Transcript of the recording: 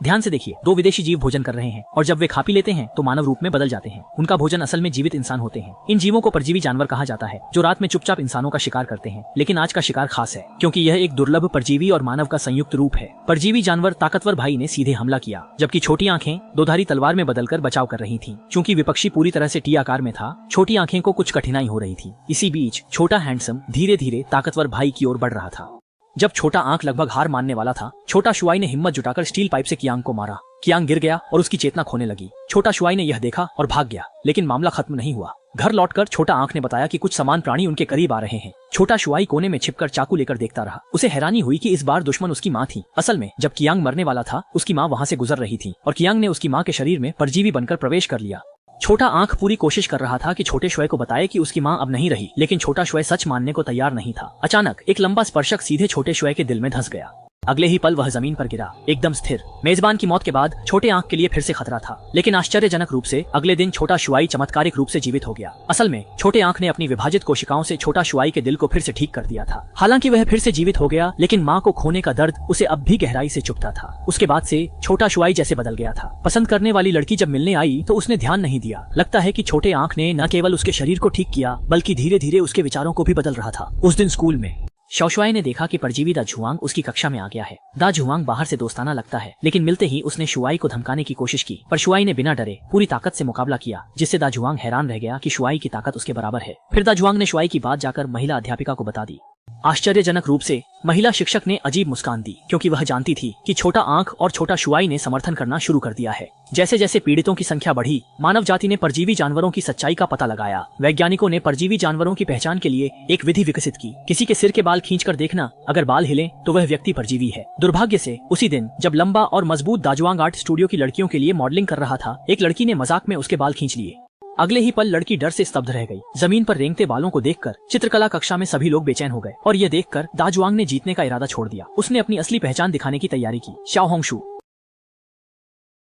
ध्यान से देखिए, दो विदेशी जीव भोजन कर रहे हैं और जब वे खा पी लेते हैं तो मानव रूप में बदल जाते हैं। उनका भोजन असल में जीवित इंसान होते हैं। इन जीवों को परजीवी जानवर कहा जाता है, जो रात में चुपचाप इंसानों का शिकार करते हैं। लेकिन आज का शिकार खास है क्योंकि यह एक दुर्लभ परजीवी और मानव का संयुक्त रूप है। परजीवी जानवर ताकतवर भाई ने सीधे हमला किया, जबकि छोटी आंखें दोधारी तलवार में बदलकर बचाव कर रही थीं। चूंकि विपक्षी पूरी तरह से टी आकार में था, छोटी आंखें को कुछ कठिनाई हो रही थी। इसी बीच छोटा हैंडसम धीरे धीरे ताकतवर भाई की ओर बढ़ रहा था। जब छोटा आंख लगभग हार मानने वाला था, छोटा शुआई ने हिम्मत जुटाकर स्टील पाइप से कियांग को मारा। कियांग गिर गया और उसकी चेतना खोने लगी। छोटा शुआई ने यह देखा और भाग गया, लेकिन मामला खत्म नहीं हुआ। घर लौटकर छोटा आंख ने बताया कि कुछ समान प्राणी उनके करीब आ रहे हैं। छोटा शुआई कोने में छिपकर चाकू लेकर देखता रहा। उसे हैरानी हुई कि इस बार दुश्मन उसकी माँ थी। असल में जब कियांग मरने वाला था, उसकी माँ वहाँ से गुजर रही थी और कियांग ने उसकी माँ के शरीर में परजीवी बनकर प्रवेश कर लिया। छोटा आंख पूरी कोशिश कर रहा था कि छोटे शुआई को बताए कि उसकी माँ अब नहीं रही, लेकिन छोटा शुआई सच मानने को तैयार नहीं था। अचानक एक लंबा स्पर्शक सीधे छोटे शुआई के दिल में धंस गया। अगले ही पल वह जमीन पर गिरा, एकदम स्थिर। मेजबान की मौत के बाद छोटे आंख के लिए फिर से खतरा था, लेकिन आश्चर्यजनक रूप से अगले दिन छोटा शुआई चमत्कारिक रूप से जीवित हो गया। असल में छोटे आंख ने अपनी विभाजित कोशिकाओं से छोटा शुआई के दिल को फिर से ठीक कर दिया था। हालांकि वह फिर से जीवित हो गया, लेकिन माँ को खोने का दर्द उसे अब भी गहराई से चुभता था। उसके बाद से छोटा शुआई जैसे बदल गया था। पसंद करने वाली लड़की जब मिलने आई तो उसने ध्यान नहीं दिया। लगता है कि छोटे आंख ने न केवल उसके शरीर को ठीक किया, बल्कि धीरे धीरे उसके विचारों को भी बदल रहा था। उस दिन स्कूल में शौशुआई ने देखा कि परजीवी दा झुआंग उसकी कक्षा में आ गया है। दा झुआंग बाहर से दोस्ताना लगता है, लेकिन मिलते ही उसने शुआई को धमकाने की कोशिश की, पर शुआई ने बिना डरे पूरी ताकत से मुकाबला किया, जिससे दा झुआंग हैरान रह गया कि शुआई की ताकत उसके बराबर है। फिर दा झुआंग ने शुआई की बात जाकर महिला अध्यापिका को बता दी। आश्चर्यजनक रूप से महिला शिक्षक ने अजीब मुस्कान दी, क्योंकि वह जानती थी कि छोटा आंख और छोटा शुआई ने समर्थन करना शुरू कर दिया है। जैसे जैसे पीड़ितों की संख्या बढ़ी, मानव जाति ने परजीवी जानवरों की सच्चाई का पता लगाया। वैज्ञानिकों ने परजीवी जानवरों की पहचान के लिए एक विधि विकसित की। किसी के सिर के बाल खींचकर देखना, अगर बाल हिले तो वह व्यक्ति परजीवी है। दुर्भाग्य से उसी दिन जब लंबा और मजबूत दाजुआंग आर्ट स्टूडियो की लड़कियों के लिए मॉडलिंग कर रहा था, एक लड़की ने मजाक में उसके बाल खींच लिए। अगले ही पल लड़की डर से स्तब्ध रह गई। जमीन पर रेंगते बालों को देखकर चित्रकला कक्षा में सभी लोग बेचैन हो गए और यह देखकर दाजुआंग ने जीतने का इरादा छोड़ दिया। उसने अपनी असली पहचान दिखाने की तैयारी की। शाओ होंगशु